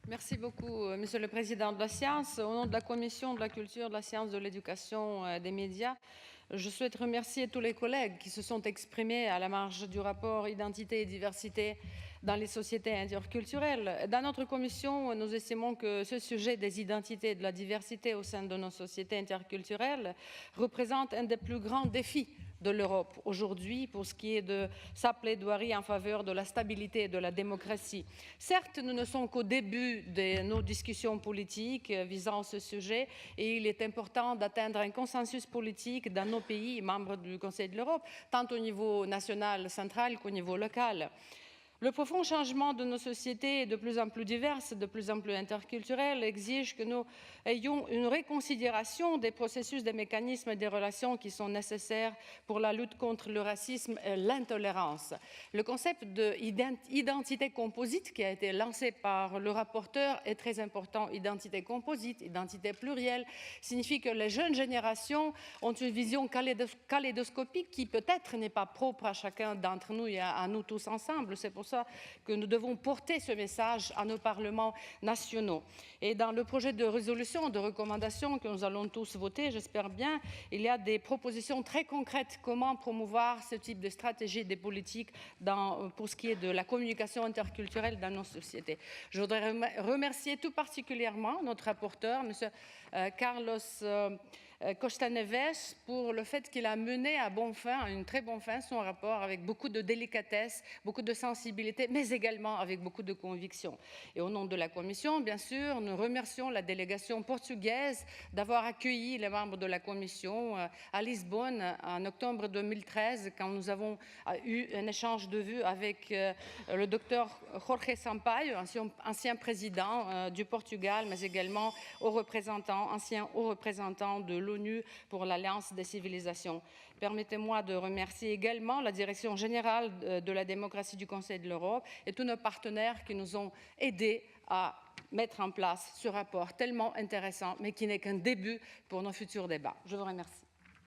Merci beaucoup, Monsieur le Président de la Science. Au nom de la Commission de la Culture, de la Science, de l'Éducation et des médias, je souhaite remercier tous les collègues qui se sont exprimés à la marge du rapport Identité et diversité dans les sociétés interculturelles. Dans notre commission, nous estimons que ce sujet des identités et de la diversité au sein de nos sociétés interculturelles représente un des plus grands défis de l'Europe aujourd'hui pour ce qui est de sa plaidoirie en faveur de la stabilité et de la démocratie. Certes, nous ne sommes qu'au début de nos discussions politiques visant ce sujet et il est important d'atteindre un consensus politique dans nos pays membres du Conseil de l'Europe, tant au niveau national central qu'au niveau local. Le profond changement de nos sociétés de plus en plus diverses, de plus en plus interculturelles, exige que nous ayons une reconsidération des processus, des mécanismes et des relations qui sont nécessaires pour la lutte contre le racisme et l'intolérance. Le concept d'identité composite qui a été lancé par le rapporteur est très important. Identité composite, identité plurielle, signifie que les jeunes générations ont une vision kaléidoscopique qui peut-être n'est pas propre à chacun d'entre nous et à nous tous ensemble. C'est pour ça que nous devons porter ce message à nos parlements nationaux. Et dans le projet de résolution, de recommandation que nous allons tous voter, j'espère bien, il y a des propositions très concrètes comment promouvoir ce type de stratégie des politiques pour ce qui est de la communication interculturelle dans nos sociétés. Je voudrais remercier tout particulièrement notre rapporteur, M. Carlos Costa Neves, pour le fait qu'il a mené à une très bonne fin son rapport avec beaucoup de délicatesse, beaucoup de sensibilité, mais également avec beaucoup de conviction. Et au nom de la Commission, bien sûr, nous remercions la délégation portugaise d'avoir accueilli les membres de la Commission à Lisbonne en octobre 2013, quand nous avons eu un échange de vues avec le docteur Jorge Sampaio, ancien président du Portugal, mais également ancien haut représentant de l'ONU pour l'Alliance des civilisations. Permettez-moi de remercier également la Direction générale de la démocratie du Conseil de l'Europe et tous nos partenaires qui nous ont aidés à mettre en place ce rapport tellement intéressant, mais qui n'est qu'un début pour nos futurs débats. Je vous remercie.